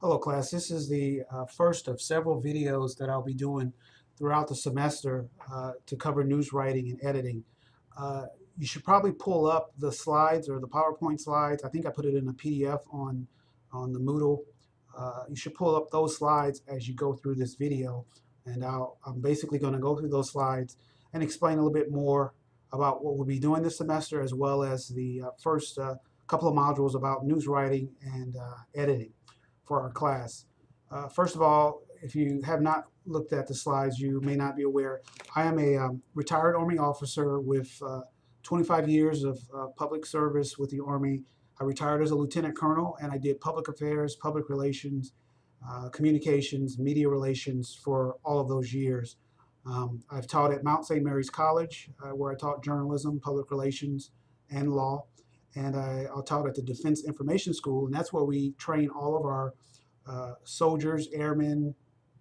Hello class, this is the first of several videos that I'll be doing throughout the semester to cover news writing and editing. Uh, you should probably pull up the slides or the PowerPoint slides. I think I put it in a PDF on the Moodle. You should pull up those slides as you go through this video, and I'm basically going to go through those slides and explain a little bit more about what we'll be doing this semester, as well as the first couple of modules about news writing and editing for our class. First of all, if you have not looked at the slides, you may not be aware. I am a retired Army officer with 25 years of public service with the Army. I retired as a lieutenant colonel, and I did public affairs, public relations, communications, media relations for all of those years. I've taught at Mount St. Mary's College, where I taught journalism, public relations, and law. And I taught at the Defense Information School, and that's where we train all of our soldiers, airmen,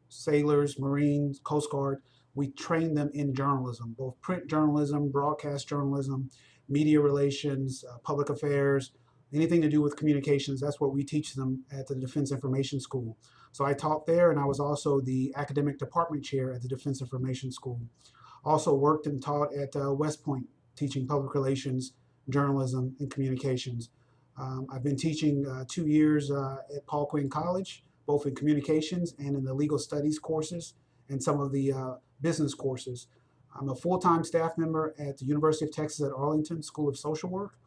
sailors, Marines, Coast Guard. We train them in journalism, both print journalism, broadcast journalism, media relations, public affairs, anything to do with communications. That's what we teach them at the Defense Information School. So I taught there, and I was also the academic department chair at the Defense Information School. Also worked and taught at West Point, teaching public relations, journalism, and communications. I've been teaching 2 years at Paul Quinn College, both in communications and in the legal studies courses and some of the business courses. I'm a full-time staff member at the University of Texas at Arlington School of Social Work,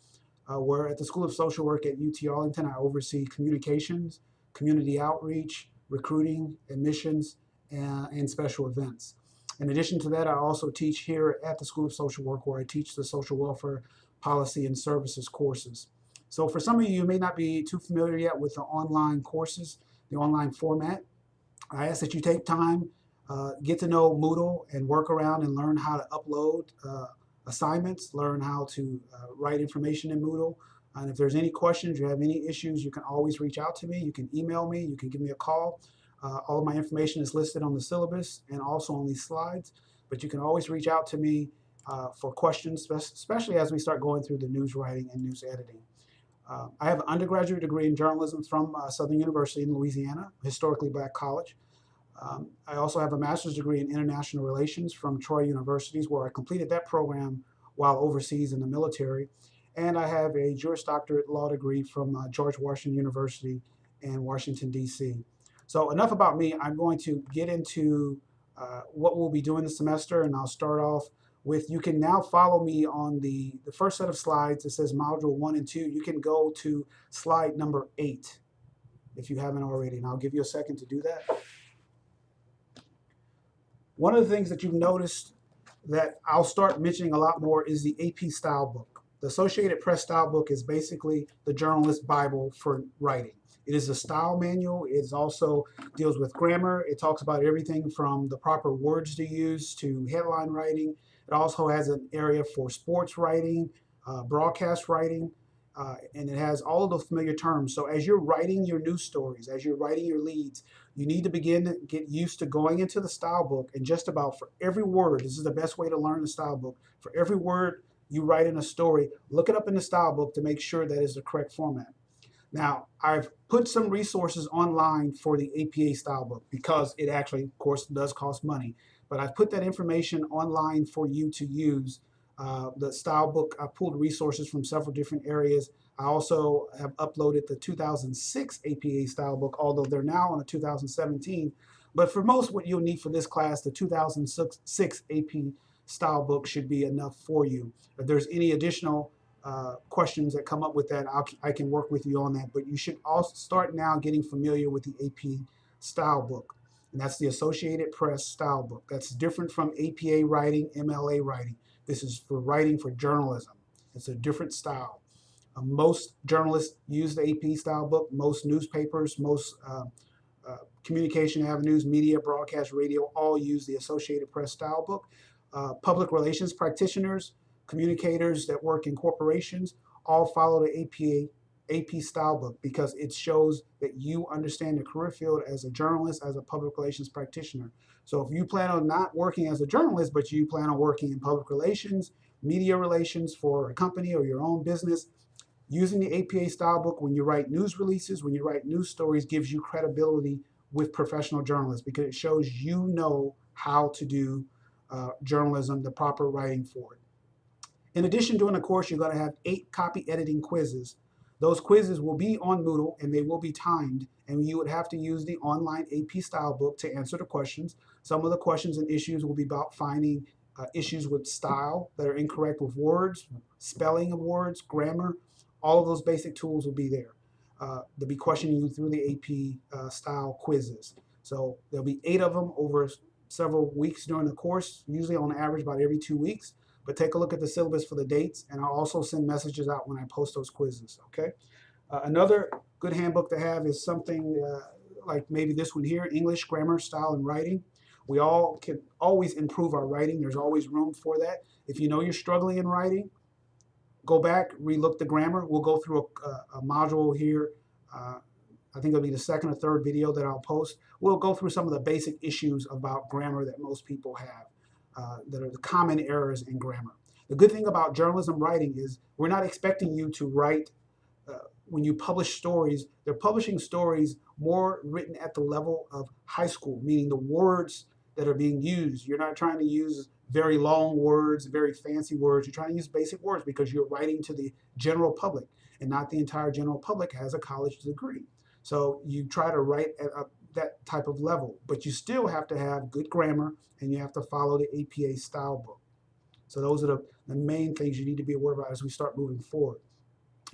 where at the School of Social Work at UT Arlington, I oversee communications, community outreach, recruiting, admissions, and special events. In addition to that, I also teach here at the School of Social Work, where I teach the social welfare policy and services courses. So for some of you may not be too familiar yet with the online courses, the online format. I ask that you take time, get to know Moodle and work around and learn how to upload assignments, learn how to write information in Moodle. And if there's any questions, you have any issues, you can always reach out to me. You can email me, you can give me a call. All of my information is listed on the syllabus and also on these slides, but you can always reach out to me for questions, especially as we start going through the news writing and news editing. I have an undergraduate degree in journalism from Southern University in Louisiana, historically black college. I also have a master's degree in international relations from Troy Universities, where I completed that program while overseas in the military. And I have a Juris Doctorate law degree from George Washington University in Washington, D.C. So enough about me. I'm going to get into what we'll be doing this semester, and I'll start off with, you can now follow me on the first set of slides. It says module 1 and 2. You can go to slide number 8 if you haven't already, and I'll give you a second to do that. One of the things that you've noticed that I'll start mentioning a lot more is the AP style book. The Associated Press style book is basically the journalist Bible for writing. It is a style manual. It also deals with grammar. It talks about everything from the proper words to use to headline writing. It also has an area for sports writing, broadcast writing, and it has all of those familiar terms. So as you're writing your news stories, as you're writing your leads, you need to begin to get used to going into the style book, and just about for every word, this is the best way to learn the style book, for every word you write in a story, look it up in the style book to make sure that is the correct format. Now, I've put some resources online for the APA style book because it actually, of course, does cost money. But I've put that information online for you to use. The style book, I pulled resources from several different areas. I also have uploaded the 2006 APA style book, although they're now on a 2017. But for most what you'll need for this class, the 2006 AP style book should be enough for you. If there's any additional questions that come up with that, I can work with you on that. But you should also start now getting familiar with the AP style book. And that's the Associated Press style book. That's different from APA writing, MLA writing. This is for writing for journalism. It's a different style. Most journalists use the AP style book. Most newspapers, most communication avenues, media, broadcast, radio, all use the Associated Press style book. Public relations practitioners, communicators that work in corporations, all follow the AP style book because it shows that you understand the career field as a journalist, as a public relations practitioner. So if you plan on not working as a journalist, but you plan on working in public relations, media relations for a company or your own business, Using the APA style book when you write news releases, when you write news stories, gives you credibility with professional journalists because it shows you know how to do journalism, the proper writing for it. In addition, during the course, you're going to have 8 copy editing quizzes. Those quizzes will be on Moodle and they will be timed, and you would have to use the online AP style book to answer the questions. Some of the questions and issues will be about finding issues with style that are incorrect with words, spelling of words, grammar. All of those basic tools will be there. They'll be questioning you through the AP style quizzes. So there'll be 8 of them over several weeks during the course, usually on average about every 2 weeks. But take a look at the syllabus for the dates, and I'll also send messages out when I post those quizzes, okay? Another good handbook to have is something like maybe this one here, English, Grammar, Style, and Writing. We all can always improve our writing. There's always room for that. If you know you're struggling in writing, go back, relook the grammar. We'll go through a module here. I think it'll be the second or third video that I'll post. We'll go through some of the basic issues about grammar that most people have. That are the common errors in grammar. The good thing about journalism writing is we're not expecting you to write, when you publish stories, they're publishing stories more written at the level of high school, meaning the words that are being used. You're not trying to use very long words, very fancy words. You're trying to use basic words because you're writing to the general public, and not the entire general public has a college degree. So you try to write at that type of level, but you still have to have good grammar and you have to follow the APA style book. So those are the main things you need to be aware about as we start moving forward.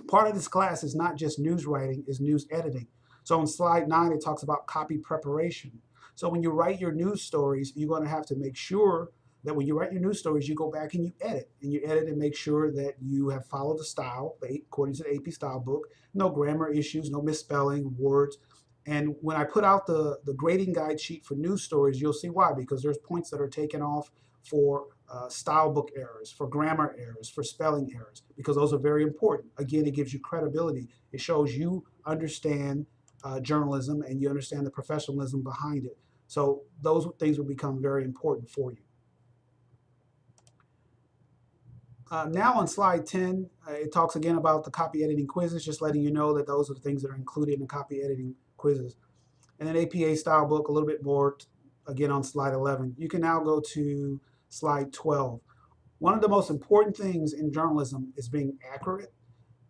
Part of this class is not just news writing, is news editing. So on slide 9, it talks about copy preparation. So when you write your news stories, you're going to have to make sure that when you write your news stories, you go back and you edit and make sure that you have followed the style according to the AP style book, no grammar issues, no misspelling words. And when I put out the grading guide sheet for news stories, you'll see why, because there's points that are taken off for style book errors, for grammar errors, for spelling errors, because those are very important. Again, it gives you credibility. It shows you understand journalism and you understand the professionalism behind it. So those things will become very important for you. Now on slide 10, it talks again about the copy editing quizzes, just letting you know that those are the things that are included in the copy editing quizzes. And then APA style book, a little bit more, again on slide 11. You can now go to slide 12. One of the most important things in journalism is being accurate,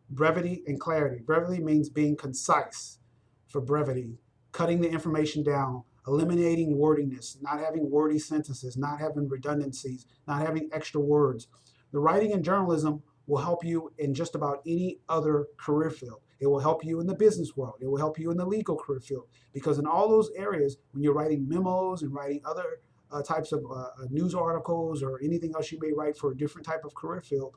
brevity, and clarity. Brevity means being concise for brevity, cutting the information down, eliminating wordiness, not having wordy sentences, not having redundancies, not having extra words. The writing in journalism will help you in just about any other career field. It will help you in the business world. It will help you in the legal career field. Because in all those areas, when you're writing memos and writing other types of news articles or anything else you may write for a different type of career field,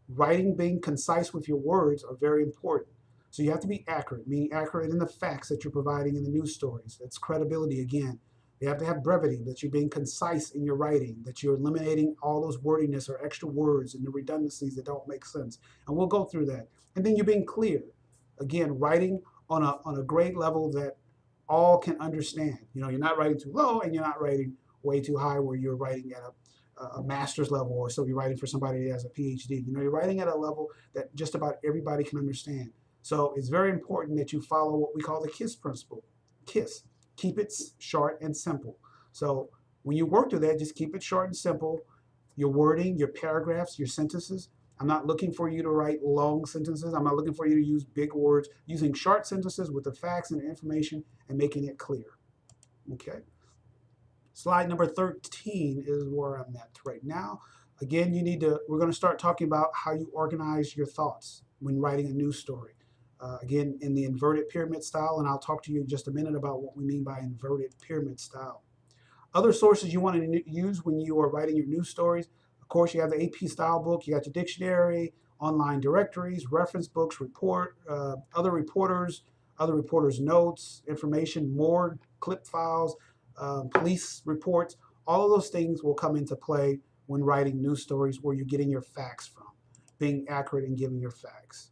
writing, being concise with your words are very important. So you have to be accurate, meaning accurate in the facts that you're providing in the news stories. That's credibility again. You have to have brevity, that you're being concise in your writing, that you're eliminating all those wordiness or extra words and the redundancies that don't make sense. And we'll go through that. And then you're being clear. Again, writing on a grade level that all can understand. You know, you're not writing too low and you're not writing way too high where you're writing at a master's level, or so you're writing for somebody that has a PhD. You know, you're writing at a level that just about everybody can understand. So it's very important that you follow what we call the KISS principle. KISS. Keep it short and simple. So when you work through that, just keep it short and simple. Your wording, your paragraphs, your sentences. I'm not looking for you to write long sentences. I'm not looking for you to use big words. Using short sentences with the facts and the information and making it clear. Okay. Slide number 13 is where I'm at right now. Again, we're going to start talking about how you organize your thoughts when writing a news story. Again, in the inverted pyramid style, and I'll talk to you in just a minute about what we mean by inverted pyramid style. Other sources you want to use when you are writing your news stories, of course, you have the AP style book, you got your dictionary, online directories, reference books, other reporters' notes, information, more clip files, police reports. All of those things will come into play when writing news stories where you're getting your facts from, being accurate and giving your facts.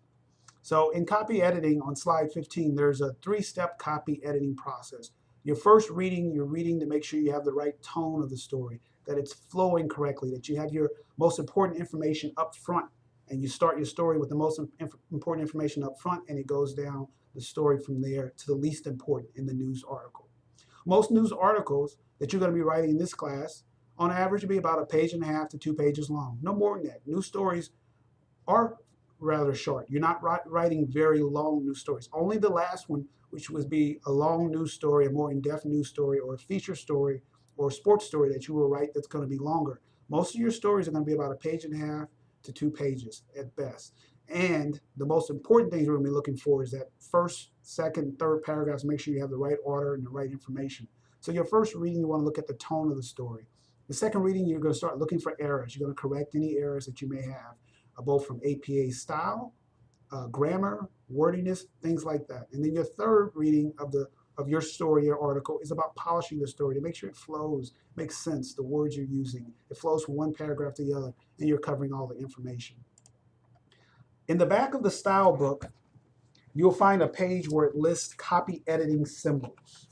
So in copy editing on slide 15, there's a 3-step copy editing process. Your first reading, you're reading to make sure you have the right tone of the story, that it's flowing correctly, that you have your most important information up front, and you start your story with the most important information up front, and it goes down the story from there to the least important in the news article. Most news articles that you're going to be writing in this class, on average, will be about a page and a half to 2 pages long. No more than that. News stories are rather short. You're not writing very long news stories. Only the last one, which would be a long news story, a more in-depth news story, or a feature story, or a sports story that you will write that's going to be longer. Most of your stories are going to be about a page and a half to 2 pages at best. And the most important things we're going to be looking for is that first, second, third paragraphs. Make sure you have the right order and the right information. So your first reading, you want to look at the tone of the story. The second reading, you're going to start looking for errors. You're going to correct any errors that you may have, both from APA style, grammar, wordiness, things like that. And then your third reading of your story or article is about polishing the story to make sure it flows, makes sense, the words you're using. It flows from one paragraph to the other, and you're covering all the information. In the back of the style book, you'll find a page where it lists copy editing symbols.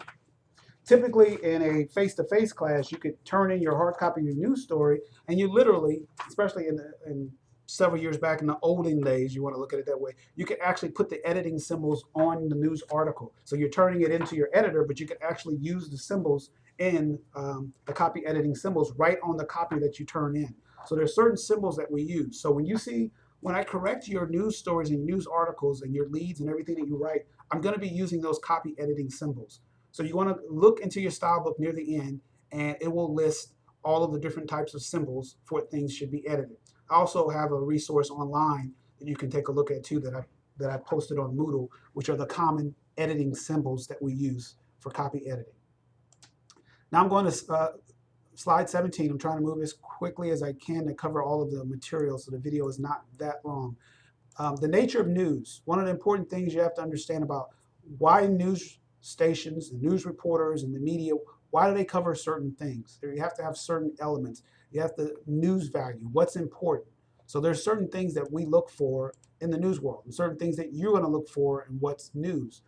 Typically, in a face-to-face class, you could turn in your hard copy of your news story, and you literally, especially in several years back in the olden days, you want to look at it that way, you could actually put the editing symbols on the news article. So you're turning it into your editor, but you could actually use the symbols in the copy editing symbols right on the copy that you turn in. So there's certain symbols that we use. So when I correct your news stories and news articles and your leads and everything that you write, I'm going to be using those copy editing symbols. So you want to look into your style book near the end, and it will list all of the different types of symbols for what things should be edited. I also have a resource online that you can take a look at too that I posted on Moodle, which are the common editing symbols that we use for copy editing. Now I'm going to slide 17. I'm trying to move as quickly as I can to cover all of the material so the video is not that long. The nature of news. One of the important things you have to understand about why news stations, the news reporters, and the media, why do they cover certain things? You have to have certain elements. You have the news value, what's important. So there's certain things that we look for in the news world, and certain things that you're going to look for in what's news.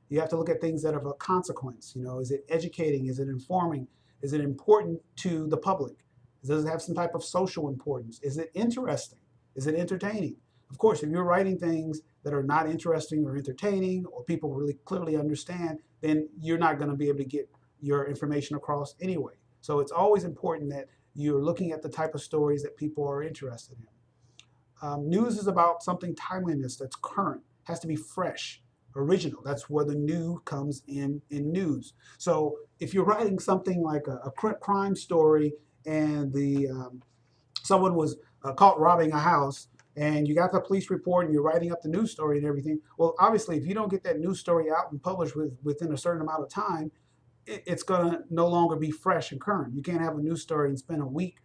You have to look at things that have a consequence. Is it educating? Is it informing? Is it important to the public? Does it have some type of social importance? Is it interesting? Is it entertaining? Of course, if you're writing things that are not interesting or entertaining, or people really clearly understand, then you're not going to be able to get your information across anyway. So it's always important that you're looking at the type of stories that people are interested in. News is about something timeliness that's current, has to be fresh, original. That's where the new comes in news. So if you're writing something like a crime story and someone was caught robbing a house, and you got the police report and you're writing up the news story and everything, well, obviously, if you don't get that news story out and published within a certain amount of time, it's going to no longer be fresh and current. You can't have a news story and spend a week,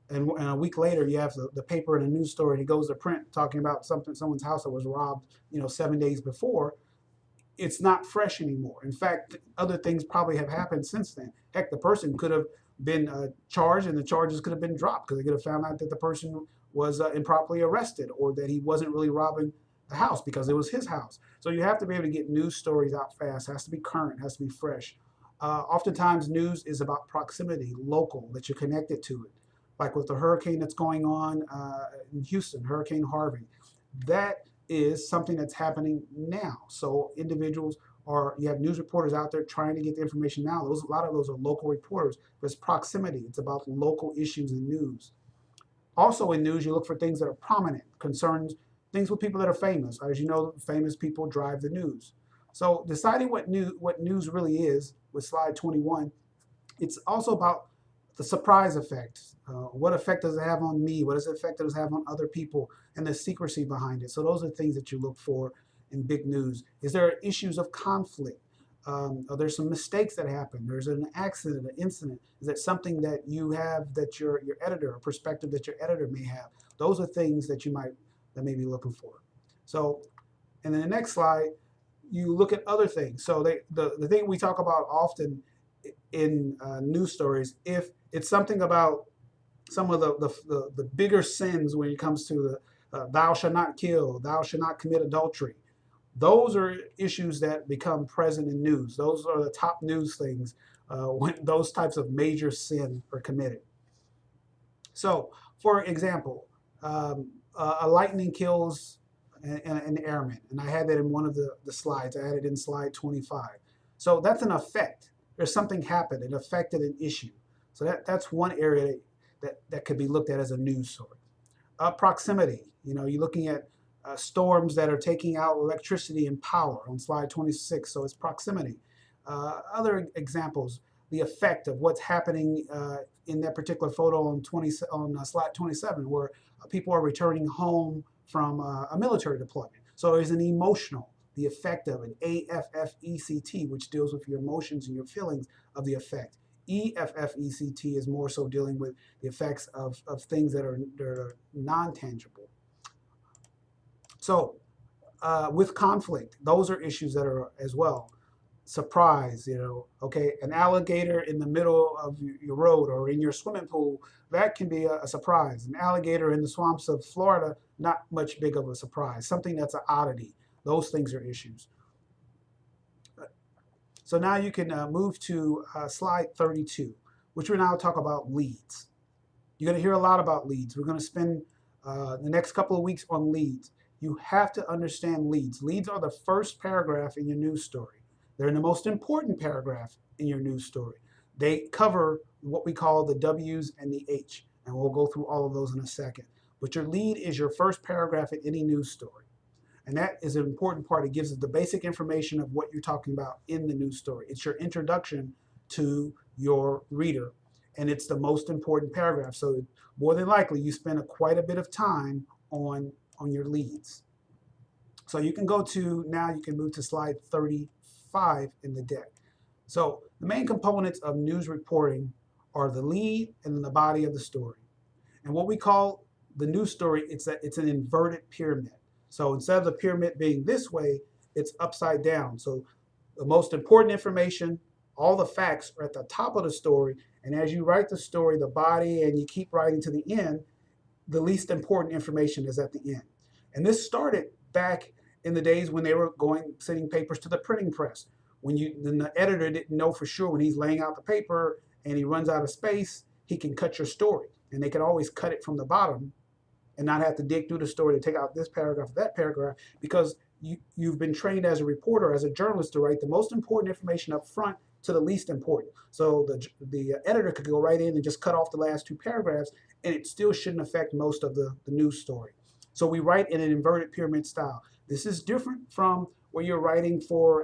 and a week later you have the paper and a news story and it goes to print talking about someone's house that was robbed 7 days before. It's not fresh anymore. In fact, other things probably have happened since then. Heck, the person could have been charged, and the charges could have been dropped because they could have found out that the person was improperly arrested, or that he wasn't really robbing the house because it was his house. So you have to be able to get news stories out fast. It has to be current, it has to be fresh. Oftentimes news is about proximity, local, that you're connected to it. Like with the hurricane that's going on in Houston, Hurricane Harvey. That is something that's happening now. So individuals you have news reporters out there trying to get the information now. A lot of those are local reporters, but it's proximity. It's about local issues in news. Also in news, you look for things that are prominent, concerns, things with people that are famous. As you know, famous people drive the news. So deciding what news really is, with slide 21, it's also about the surprise effect. What effect does it have on me? What effect does it have on other people? And the secrecy behind it. So those are things that you look for in big news. Is there issues of conflict? Are there some mistakes that happen? There's an accident, an incident. Is that something that you have that your editor, a perspective that your editor may have? Those are things that that may be looking for. So, and then the next slide, you look at other things. So the thing we talk about often in news stories, if it's something about some of the bigger sins when it comes to the thou shalt not kill, thou shalt not commit adultery. Those are issues that become present in news. Those are the top news things when those types of major sin are committed. So, for example, a lightning kills an airman. And I had that in one of the slides. I had it in slide 25. So that's an effect. There's something happened. It affected an issue. So that's one area that could be looked at as a news story. Proximity. You're looking at storms that are taking out electricity and power on slide 26. So it's proximity. Other examples, the effect of what's happening in that particular photo on slide 27, where people are returning home from a military deployment. So there's an emotional, the effect of it, AFFECT, which deals with your emotions and your feelings of the effect. EFFECT is more so dealing with the effects of things that are non-tangible. So with conflict, those are issues that are as well. Surprise, okay, an alligator in the middle of your road or in your swimming pool, that can be a surprise. An alligator in the swamps of Florida, not much big of a surprise. Something that's an oddity. Those things are issues. So now you can move to slide 32, which we're now talk about leads. You're going to hear a lot about leads. We're going to spend the next couple of weeks on leads. You have to understand leads. Leads are the first paragraph in your news story. They're in the most important paragraph in your news story. They cover what we call the W's and the H, and we'll go through all of those in a second. But your lead is your first paragraph in any news story. And that is an important part. It gives us the basic information of what you're talking about in the news story. It's your introduction to your reader, and it's the most important paragraph. So more than likely, you spend quite a bit of time on your leads. So you can you can move to slide 35 in the deck. So the main components of news reporting are the lead and then the body of the story. And what we call the news story, it's an inverted pyramid. So instead of the pyramid being this way, it's upside down. So the most important information, all the facts are at the top of the story. And as you write the story, the body, and you keep writing to the end, the least important information is at the end. And this started back in the days when they were sending papers to the printing press. When the editor didn't know for sure when he's laying out the paper and he runs out of space, he can cut your story. And they can always cut it from the bottom and not have to dig through the story to take out this paragraph, that paragraph, because you've been trained as a reporter, as a journalist, to write the most important information up front to the least important. So the editor could go right in and just cut off the last two paragraphs, and it still shouldn't affect most of the news story. So we write in an inverted pyramid style. This is different from where you're writing for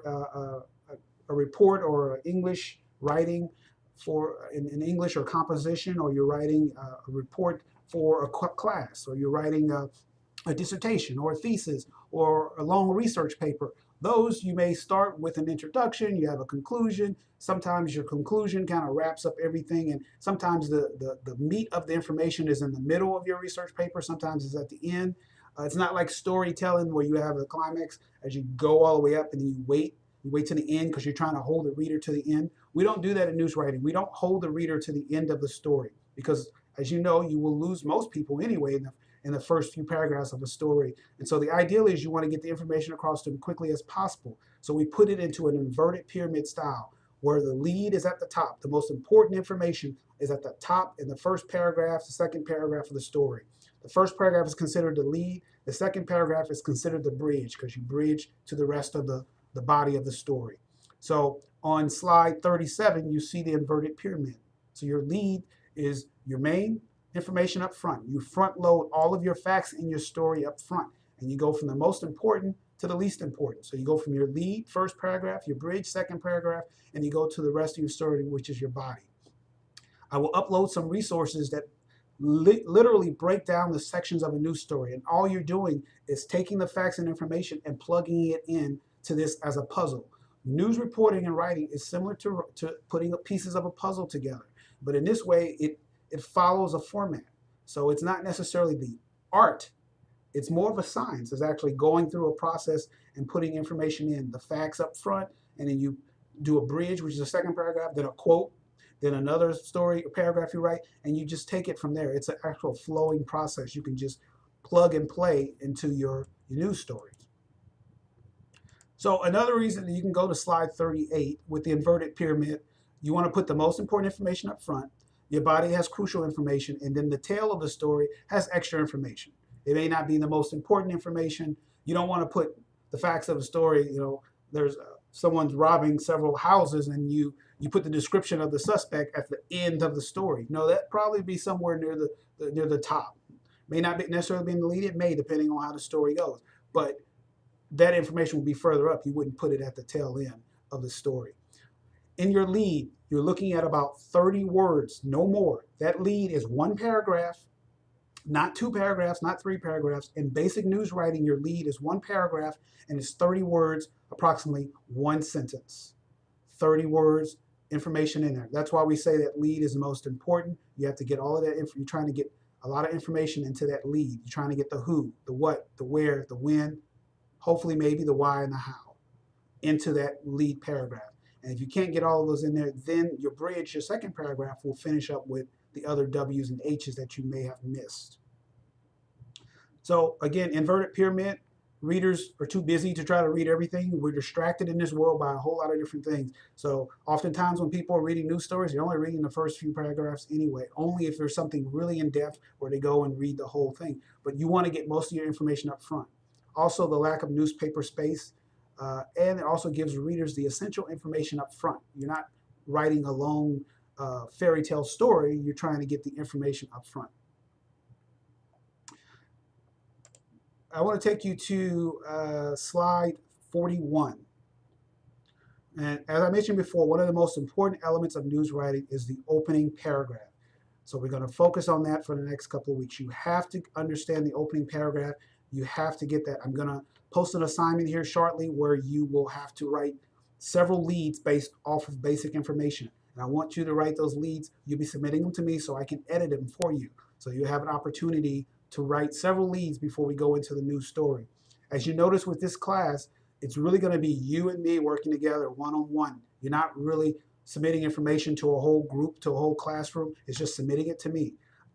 a report or English writing for in English or composition, or you're writing a report for a class, or you're writing a dissertation or a thesis or a long research paper. Those you may start with an introduction, you have a conclusion. Sometimes your conclusion kind of wraps up everything, and sometimes the meat of the information is in the middle of your research paper, sometimes it's at the end. It's not like storytelling where you have a climax as you go all the way up and then you wait to the end because you're trying to hold the reader to the end. We don't do that in news writing. We don't hold the reader to the end of the story because, as you know, you will lose most people anyway in the first few paragraphs of a story. And so the ideal is you want to get the information across to them quickly as possible. So we put it into an inverted pyramid style where the lead is at the top. The most important information is at the top in the first paragraph, the second paragraph of the story. The first paragraph is considered the lead. The second paragraph is considered the bridge because you bridge to the rest of the body of the story. So on slide 37, you see the inverted pyramid. So your lead is your main information up front. You front load all of your facts in your story up front, and you go from the most important to the least important. So you go from your lead, first paragraph, your bridge, second paragraph, and you go to the rest of your story, which is your body. I will upload some resources that literally break down the sections of a news story, and all you're doing is taking the facts and information and plugging it in to this as a puzzle. News reporting and writing is similar to putting pieces of a puzzle together, but in this way, it follows a format. So it's not necessarily the art. It's more of a science. It's actually going through a process and putting information in, the facts up front, and then you do a bridge, which is the second paragraph, then a quote, then another story, a paragraph you write, and you just take it from there. It's an actual flowing process. You can just plug and play into your news stories. So another reason that you can go to slide 38 with the inverted pyramid, you want to put the most important information up front. Your body has crucial information, and then the tail of the story has extra information. It may not be the most important information. You don't want to put the facts of the story. There's someone's robbing several houses, and you put the description of the suspect at the end of the story. No, that probably be somewhere near the top. May not be necessarily be in the lead. It may, depending on how the story goes. But that information will be further up. You wouldn't put it at the tail end of the story. In your lead, you're looking at about 30 words, no more. That lead is one paragraph, not two paragraphs, not three paragraphs. In basic news writing, your lead is one paragraph and it's 30 words, approximately one sentence. 30 words, information in there. That's why we say that lead is the most important. You have to get all of that. You're trying to get a lot of information into that lead. You're trying to get the who, the what, the where, the when, hopefully maybe the why and the how into that lead paragraph. And if you can't get all of those in there, then your bridge, your second paragraph, will finish up with the other W's and H's that you may have missed. So again, inverted pyramid, readers are too busy to try to read everything. We're distracted in this world by a whole lot of different things. So oftentimes when people are reading news stories, they're only reading the first few paragraphs anyway, only if there's something really in depth where they go and read the whole thing. But you want to get most of your information up front. Also, the lack of newspaper space. And it also gives readers the essential information up front. You're not writing a long fairy tale story. You're trying to get the information up front. I want to take you to slide 41. And as I mentioned before, one of the most important elements of news writing is the opening paragraph. So we're going to focus on that for the next couple of weeks. You have to understand the opening paragraph. You have to get that. I'm going to post an assignment here shortly where you will have to write several leads based off of basic information. And I want you to write those leads. You'll be submitting them to me so I can edit them for you. So you have an opportunity to write several leads before we go into the news story. As you notice with this class, it's really going to be you and me working together one-on-one. You're not really submitting information to a whole group, to a whole classroom. It's just submitting it to me.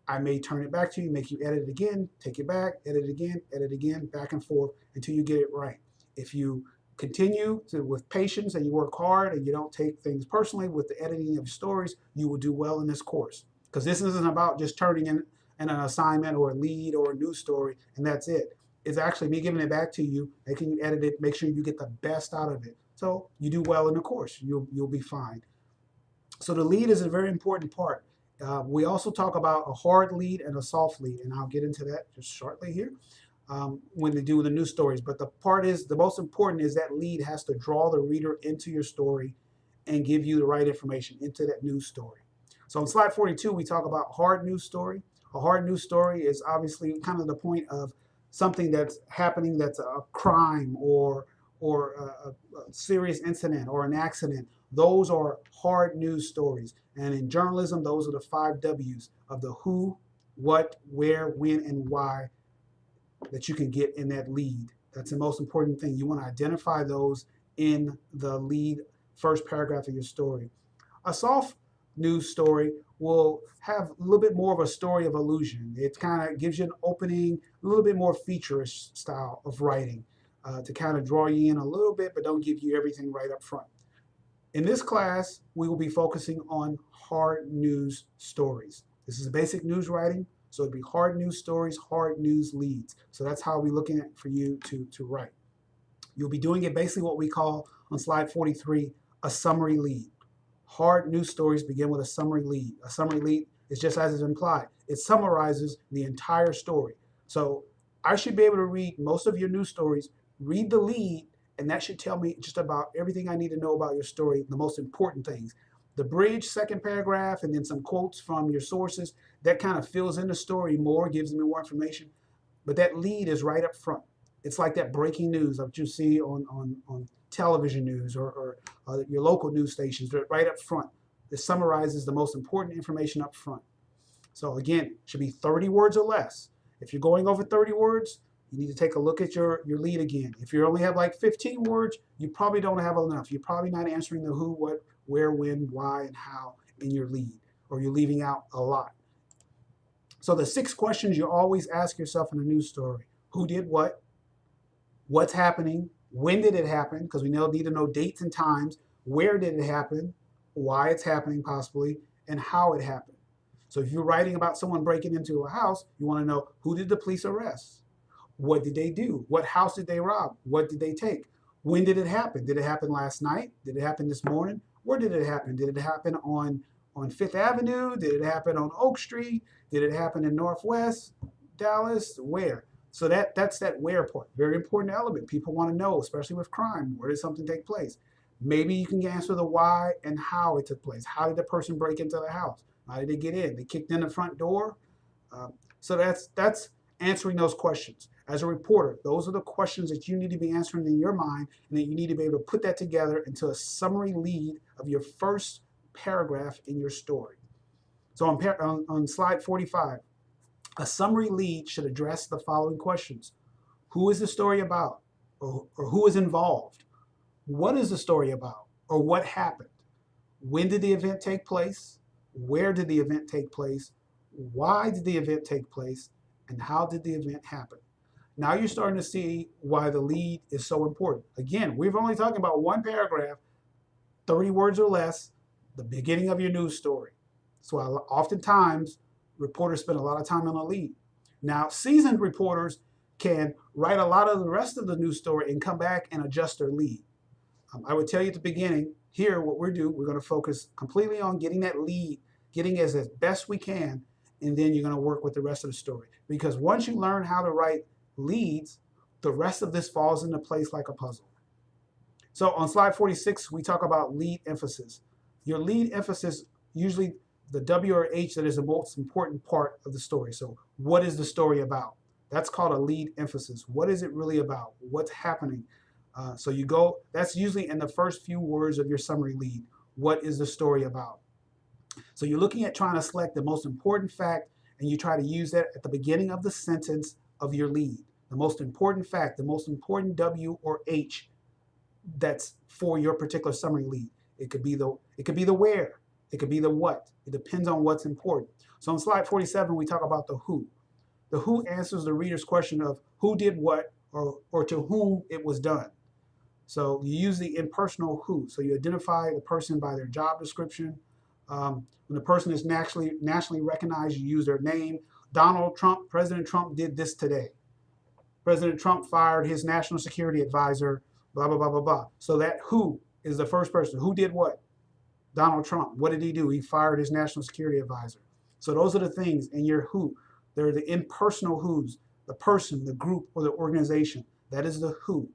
I may turn it back to you, make you edit it again, take it back, edit it again, back and forth until you get it right. If you continue with patience and you work hard and you don't take things personally with the editing of stories, you will do well in this course. Because this isn't about just turning in an assignment or a lead or a news story and that's it. It's actually me giving it back to you, making you edit it, make sure you get the best out of it. So you do well in the course, you'll be fine. So the lead is a very important part. We also talk about a hard lead and a soft lead, and I'll get into that just shortly here when they do the news stories. But the most important is that lead has to draw the reader into your story and give you the right information into that news story. So on slide 42, we talk about hard news story. A hard news story is obviously kind of the point of something that's happening that's a crime or a serious incident or an accident. Those are hard news stories. And in journalism, those are the 5 W's of the who, what, where, when, and why that you can get in that lead. That's the most important thing. You want to identify those in the lead first paragraph of your story. A soft news story will have a little bit more of a story of illusion. It kind of gives you an opening, a little bit more feature-ish style of writing to kind of draw you in a little bit, but don't give you everything right up front. In this class, we will be focusing on hard news stories. This is basic news writing, so it'd be hard news stories, hard news leads. So that's how we're looking at for you to write. You'll be doing it basically what we call on slide 43, a summary lead. Hard news stories begin with a summary lead. A summary lead is just as it's implied. It summarizes the entire story. So I should be able to read most of your news stories, read the lead, and that should tell me just about everything I need to know about your story, the most important things. The bridge, second paragraph, and then some quotes from your sources, that kind of fills in the story more, gives me more information. But that lead is right up front. It's like that breaking news that you see on television news or your local news stations, right up front. It summarizes the most important information up front. So again, it should be 30 words or less. If you're going over 30 words, you need to take a look at your lead again. If you only have like 15 words, you probably don't have enough. You're probably not answering the who, what, where, when, why, and how in your lead, or you're leaving out a lot. So the 6 questions you always ask yourself in a news story: who did what? What's happening? When did it happen? Because we need to know dates and times. Where did it happen? Why it's happening possibly, and how it happened. So if you're writing about someone breaking into a house, you want to know, who did the police arrest? What did they do? What house did they rob? What did they take? When did it happen? Did it happen last night? Did it happen this morning? Where did it happen? Did it happen on Fifth Avenue? Did it happen on Oak Street? Did it happen in Northwest Dallas? Where? So that's that where part. Very important element. People want to know, especially with crime, where did something take place? Maybe you can answer the why and how it took place. How did the person break into the house? How did they get in? They kicked in the front door. So that's answering those questions. As a reporter, those are the questions that you need to be answering in your mind, and that you need to be able to put that together into a summary lead of your first paragraph in your story. So on slide 45, a summary lead should address the following questions. Who is the story about? Or who is involved? What is the story about? Or what happened? When did the event take place? Where did the event take place? Why did the event take place? And how did the event happen? Now you're starting to see why the lead is so important. Again, we've only talking about one paragraph, 30 words or less, the beginning of your news story. So oftentimes, reporters spend a lot of time on the lead. Now, seasoned reporters can write a lot of the rest of the news story and come back and adjust their lead. I would tell you at the beginning, here, what we're going to focus completely on getting that lead, getting as best we can, and then you're going to work with the rest of the story. Because once you learn how to write leads, the rest of this falls into place like a puzzle. So on slide 46, we talk about lead emphasis. Your lead emphasis, usually the W or H, that is the most important part of the story. So what is the story about? That's called a lead emphasis. What is it really about? What's happening? So you go, that's usually in the first few words of your summary lead. What is the story about? So you're looking at trying to select the most important fact, and you try to use that at the beginning of the sentence of your lead. The most important fact, the most important W or H that's for your particular summary lead. It could be the where, it could be the what. It depends on what's important. So on slide 47, we talk about the who. The who answers the reader's question of who did what, or to whom it was done. So you use the impersonal who. So you identify the person by their job description. When the person is nationally recognized, you use their name. Donald Trump, President Trump did this today. President Trump fired his national security advisor, blah, blah, blah, blah, blah. So that who is the first person. Who did what? Donald Trump. What did he do? He fired his national security advisor. So those are the things in your who. They're the impersonal who's, the person, the group, or the organization. That is the who.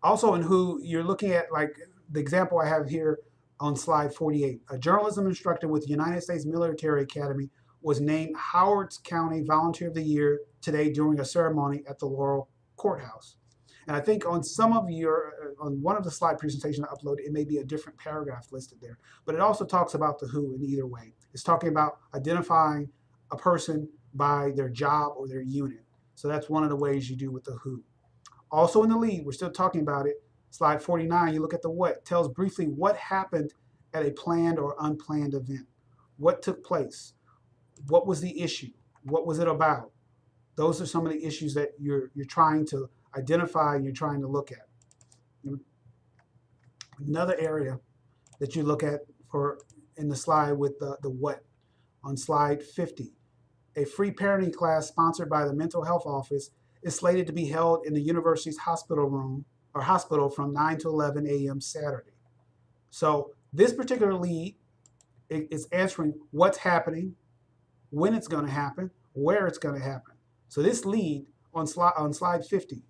Also in who, you're looking at, like the example I have here on slide 48. A journalism instructor with the United States Military Academy was named Howard County Volunteer of the Year today during a ceremony at the Laurel Courthouse. And I think on some of on one of the slide presentations I uploaded, it may be a different paragraph listed there. But it also talks about the who in either way. It's talking about identifying a person by their job or their unit. So that's one of the ways you do with the who. Also in the lead, we're still talking about it. Slide 49, you look at the what. It tells briefly what happened at a planned or unplanned event. What took place? What was the issue? What was it about? Those are some of the issues that you're trying to identify and you're trying to look at. Another area that you look at in the slide with the what. On slide 50, a free parenting class sponsored by the Mental Health Office is slated to be held in the university's hospital from 9 to 11 a.m. Saturday. So this particular lead is answering what's happening, when it's going to happen, where it's going to happen. So this lead on slide 50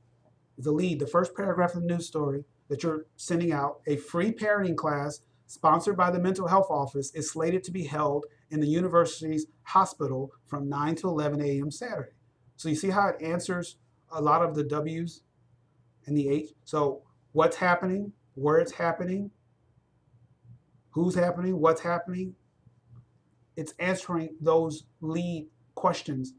is the lead, the first paragraph of the news story that you're sending out. A free parenting class sponsored by the Mental Health Office is slated to be held in the university's hospital from 9 to 11 a.m. Saturday. So you see how it answers a lot of the W's and the H. So what's happening, where it's happening, who's happening, what's happening. It's answering those lead questions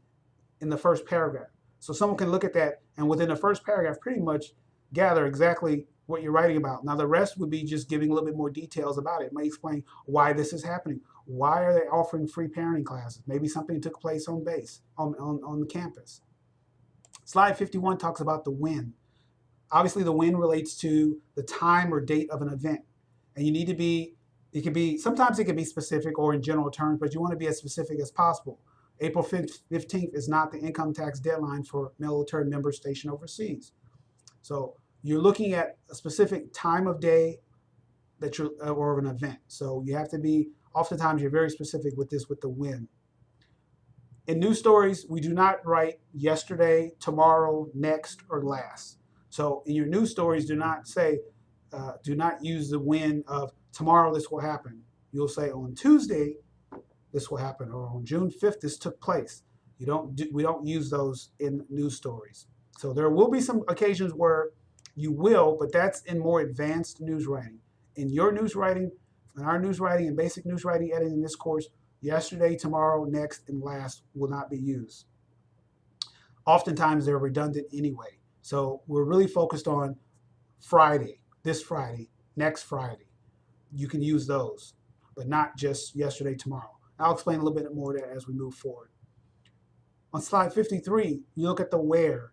in the first paragraph. So someone can look at that and within the first paragraph pretty much gather exactly what you're writing about. Now the rest would be just giving a little bit more details about it. It may explain why this is happening. Why are they offering free parenting classes? Maybe something took place on base, on the campus. Slide 51 talks about the when. Obviously the when relates to the time or date of an event. And you need to be It can be, sometimes it can be specific or in general terms, but you want to be as specific as possible. April 15th is not the income tax deadline for military members stationed overseas. So you're looking at a specific time of day that you're, or an event. So you have to be, oftentimes you're very specific with this, with the when. In news stories, we do not write yesterday, tomorrow, next, or last. So in your news stories, do not say, do not use the when of tomorrow this will happen. You'll say on Tuesday this will happen, or on June 5th this took place. We don't use those in news stories. So there will be some occasions where you will, but that's in more advanced news writing. In your news writing, in our news writing and basic news writing editing in this course, yesterday, tomorrow, next, and last will not be used. Oftentimes they're redundant anyway. So we're really focused on Friday, this Friday, next Friday. You can use those, but not just yesterday, tomorrow. I'll explain a little bit more of that as we move forward. On slide 53, you look at the where.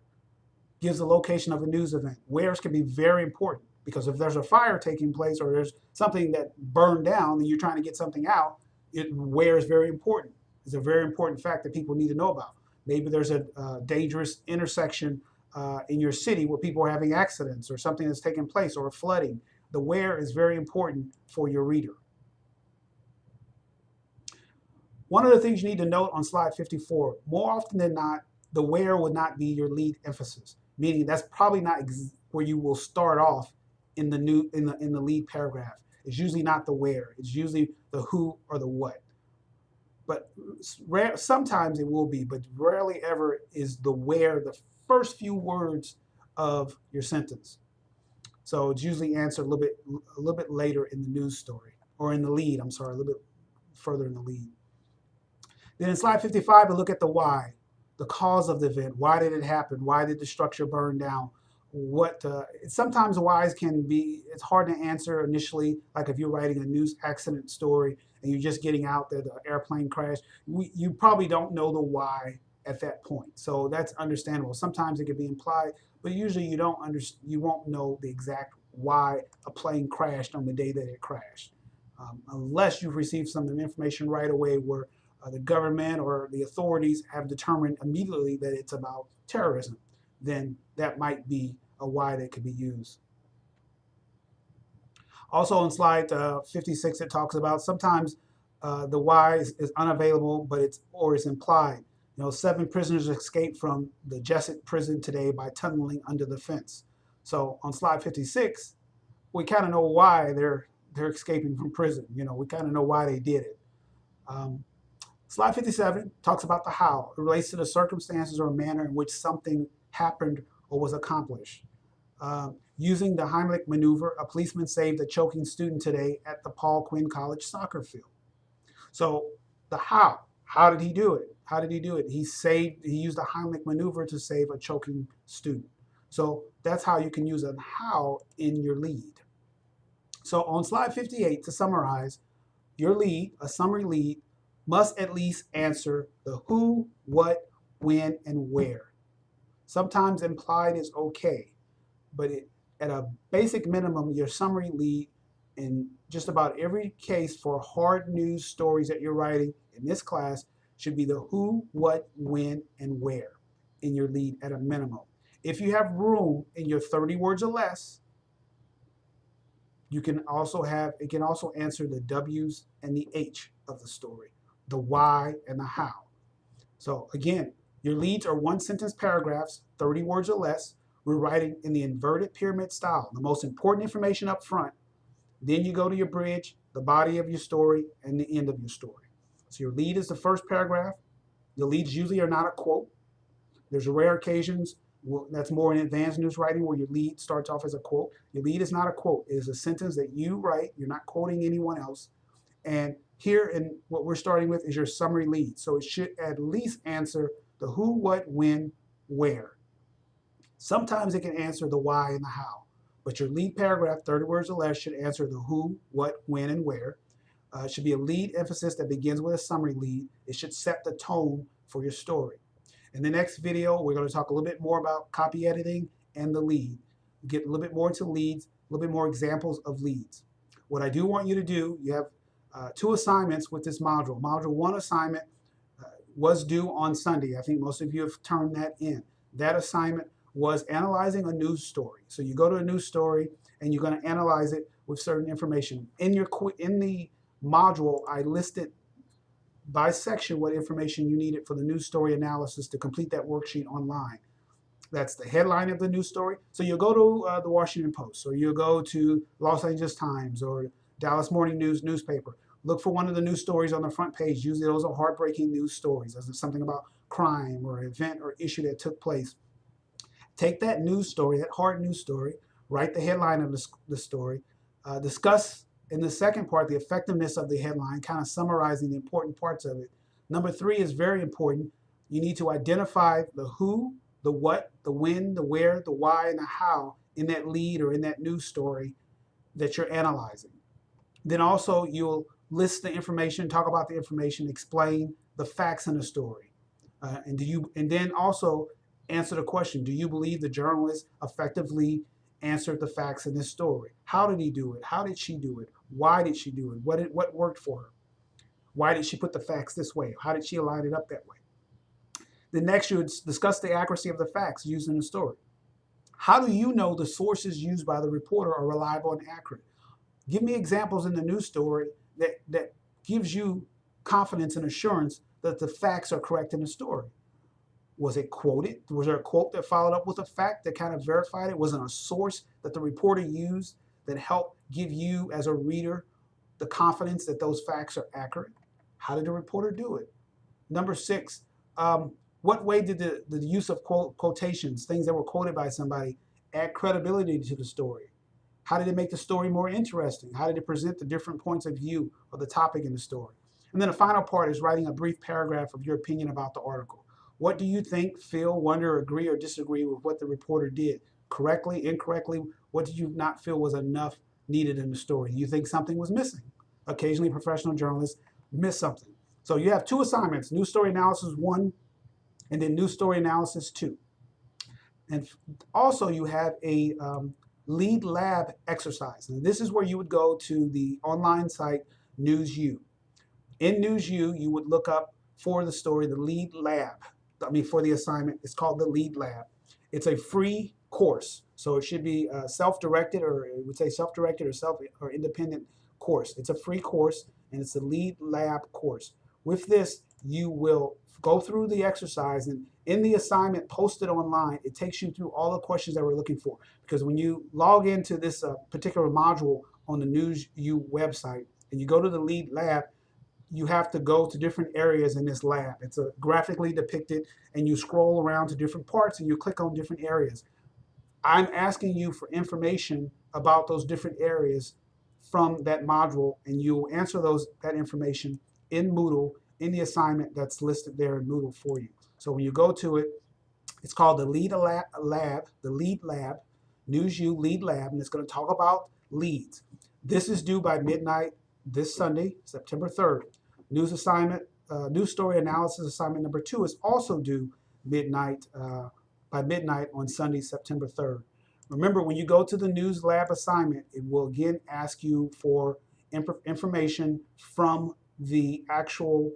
Gives the location of a news event. Wheres can be very important because if there's a fire taking place or there's something that burned down and you're trying to get something out, where is very important. It's a very important fact that people need to know about. Maybe there's a dangerous intersection in your city where people are having accidents or something that's taking place or flooding. The where is very important for your reader. One of the things you need to note on slide 54, more often than not, the where would not be your lead emphasis, meaning that's probably not where you will start off in the lead paragraph. It's usually not the where. It's usually the who or the what. But sometimes it will be, but rarely ever is the where the first few words of your sentence. So it's usually answered a little bit later in the news story, or in the lead. I'm sorry, a little bit further in the lead. Then in slide 55, we look at the why, the cause of the event. Why did it happen? Why did the structure burn down? Sometimes whys can be, it's hard to answer initially, like if you're writing a news accident story and you're just getting out that the airplane crashed, you probably don't know the why at that point. So that's understandable. Sometimes it can be implied, but usually you won't know the exact why a plane crashed on the day that it crashed. Unless you've received some information right away where the government or the authorities have determined immediately that it's about terrorism, then that might be a why that could be used. Also on slide 56, it talks about sometimes the why is unavailable, but it's implied. 7 prisoners escaped from the Jessup prison today by tunneling under the fence. So on slide 56, we kind of know why they're escaping from prison. We kind of know why they did it. Slide 57 talks about the how. It relates to the circumstances or manner in which something happened or was accomplished. Using the Heimlich maneuver, a policeman saved a choking student today at the Paul Quinn College soccer field. So the how. How did he do it? How did he do it? He used the Heimlich maneuver to save a choking student. So that's how you can use a how in your lead. So on slide 58, to summarize, your lead, a summary lead, must at least answer the who, what, when, and where. Sometimes implied is okay, but at a basic minimum, your summary lead in just about every case for hard news stories that you're writing in this class should be the who, what, when, and where in your lead at a minimum. If you have room in your 30 words or less, it can also answer the W's and the H of the story, the why and the how. So again, your leads are 1-sentence paragraphs, 30 words or less. We're writing in the inverted pyramid style, the most important information up front. Then you go to your bridge, the body of your story, and the end of your story. So your lead is the first paragraph. Your leads usually are not a quote. There's rare occasions that's more in advanced news writing where your lead starts off as a quote. Your lead is not a quote. It is a sentence that you write. You're not quoting anyone else. And here in what we're starting with is your summary lead. So it should at least answer the who, what, when, where. Sometimes it can answer the why and the how. But your lead paragraph, 30 words or less, should answer the who, what, when, and where. It should be a lead emphasis that begins with a summary lead. It should set the tone for your story. In the next video, we're going to talk a little bit more about copy editing and the lead. Get a little bit more into leads, a little bit more examples of leads. What I do want you to do, you have two assignments with this module. Module 1 assignment was due on Sunday. I think most of you have turned that in. That assignment was analyzing a news story. So you go to a news story and you're going to analyze it with certain information. In the module, I listed by section what information you needed for the news story analysis to complete that worksheet online. That's the headline of the news story. So you'll go to the Washington Post, or you'll go to Los Angeles Times or Dallas Morning News newspaper. Look for one of the news stories on the front page. Usually those are heartbreaking news stories. There's something about crime or event or issue that took place. Take that news story, that hard news story, write the headline of the story, discuss in the second part the effectiveness of the headline, kind of summarizing the important parts of it. Number 3 is very important. You need to identify the who, the what, the when, the where, the why, and the how in that lead or in that news story that you're analyzing. Then also you'll list the information, talk about the information, explain the facts in the story. And then also answer the question, do you believe the journalist effectively answered the facts in this story? How did he do it? How did she do it? Why did she do it? What worked for her? Why did she put the facts this way? How did she line it up that way? Then next, you would discuss the accuracy of the facts used in the story. How do you know the sources used by the reporter are reliable and accurate? Give me examples in the news story that gives you confidence and assurance that the facts are correct in the story. Was it quoted? Was there a quote that followed up with a fact that kind of verified it? Was it a source that the reporter used that helped give you as a reader the confidence that those facts are accurate? How did the reporter do it? Number 6, what way did the use of quotations, things that were quoted by somebody, add credibility to the story? How did it make the story more interesting? How did it present the different points of view of the topic in the story? And then the final part is writing a brief paragraph of your opinion about the article. What do you think, feel, wonder, agree, or disagree with what the reporter did? Correctly, incorrectly? What did you not feel was enough needed in the story? Do you think something was missing? Occasionally, professional journalists miss something. So you have 2 assignments, news story analysis 1, and then news story analysis 2. And also you have a lead lab exercise. And this is where you would go to the online site NewsU. In NewsU, you would look up for the story, the lead lab. For the assignment, it's called the lead lab. It's a free course. So it should be self-directed, or it would say self-directed or independent course. It's a free course, and it's a lead lab course. With this, you will go through the exercise, and in the assignment posted online, it takes you through all the questions that we're looking for. Because when you log into this particular module on the NewsU website, and you go to the lead lab, you have to go to different areas in this lab. It's graphically depicted, and you scroll around to different parts and you click on different areas. I'm asking you for information about those different areas from that module, and you'll answer that information in Moodle in the assignment that's listed there in Moodle for you. So when you go to it, it's called the Lead Lab, NewsU Lead Lab, and it's going to talk about leads. This is due by midnight this Sunday, September 3rd. News story analysis assignment number 2 is also due by midnight on Sunday, September 3rd. Remember, when you go to the News Lab assignment, it will again ask you for information from the actual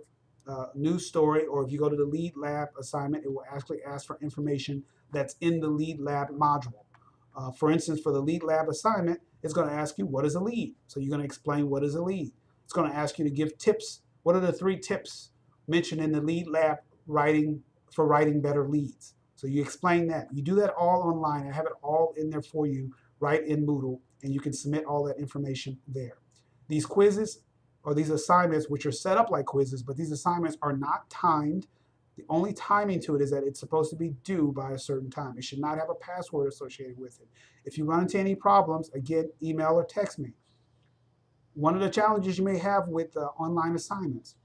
news story, or if you go to the Lead Lab assignment, it will actually ask for information that's in the Lead Lab module. For instance, for the Lead Lab assignment, it's going to ask you, what is a lead? So you're going to explain what is a lead. It's going to ask you to give tips. What are the 3 tips mentioned in the Lead Lab for writing better leads? So you explain that. You do that all online. I have it all in there for you right in Moodle, and you can submit all that information there. These quizzes or these assignments, which are set up like quizzes, but these assignments are not timed. The only timing to it is that it's supposed to be due by a certain time. It should not have a password associated with it. If you run into any problems, again, email or text me. One of the challenges you may have with online assignments,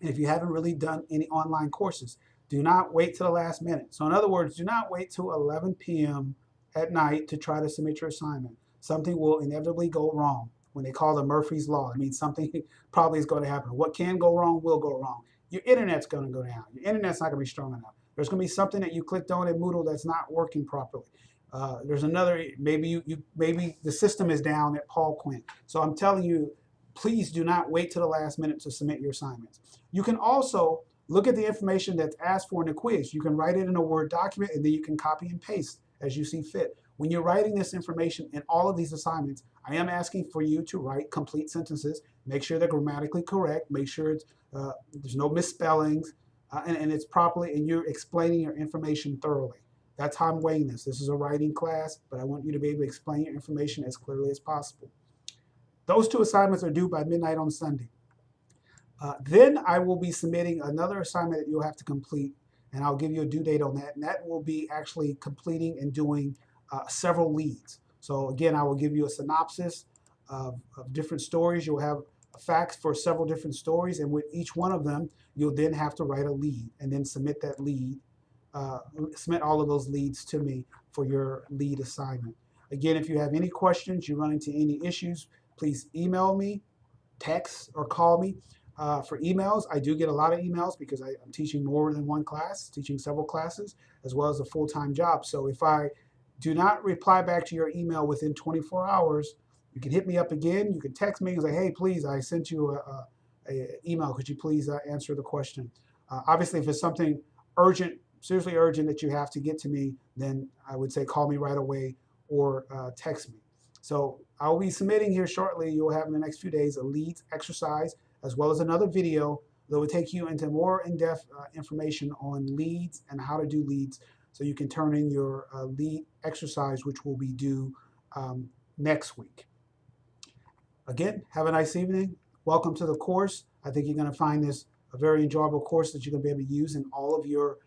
and if you haven't really done any online courses, do not wait till the last minute. So in other words, do not wait till 11 p.m. at night to try to submit your assignment. Something will inevitably go wrong. When they call the Murphy's Law, it means something probably is going to happen. What can go wrong will go wrong. Your internet's going to go down. Your internet's not going to be strong enough. There's going to be something that you clicked on in Moodle that's not working properly. There's another, maybe maybe the system is down at Paul Quinn. So I'm telling you, please do not wait to the last minute to submit your assignments. You can also look at the information that's asked for in the quiz. You can write it in a Word document and then you can copy and paste as you see fit. When you're writing this information in all of these assignments, I am asking for you to write complete sentences. Make sure they're grammatically correct. Make sure there's no misspellings and it's properly, and you're explaining your information thoroughly. That's how I'm weighing this. This is a writing class, but I want you to be able to explain your information as clearly as possible. Those 2 assignments are due by midnight on Sunday. Then I will be submitting another assignment that you'll have to complete, and I'll give you a due date on that. And that will be actually completing and doing several leads. So again, I will give you a synopsis of different stories. You'll have facts for several different stories, and with each one of them, you'll then have to write a lead and then submit that lead. Submit all of those leads to me for your lead assignment. Again, if you have any questions, you run into any issues, please email me, text, or call me. For emails, I do get a lot of emails because I'm teaching more than one class, teaching several classes, as well as a full-time job. So if I do not reply back to your email within 24 hours, you can hit me up again. You can text me and say, hey, please, I sent you a email. Could you please answer the question? Obviously, if it's something urgent, seriously urgent that you have to get to me, then I would say call me right away or text me. So I'll be submitting here shortly. You'll have in the next few days a leads exercise as well as another video that will take you into more in-depth information on leads and how to do leads so you can turn in your lead exercise, which will be due next week. Again, have a nice evening. Welcome to the course. I think you're going to find this a very enjoyable course that you're going to be able to use in all of your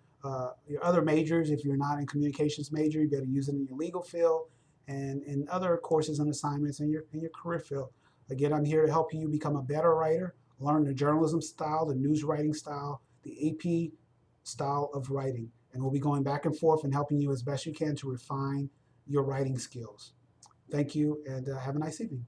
other majors. If you're not in communications major, you better use it in your legal field and in other courses and assignments in your career field. Again, I'm here to help you become a better writer, learn the journalism style, the news writing style, the AP style of writing. And we'll be going back and forth and helping you as best you can to refine your writing skills. Thank you, and have a nice evening.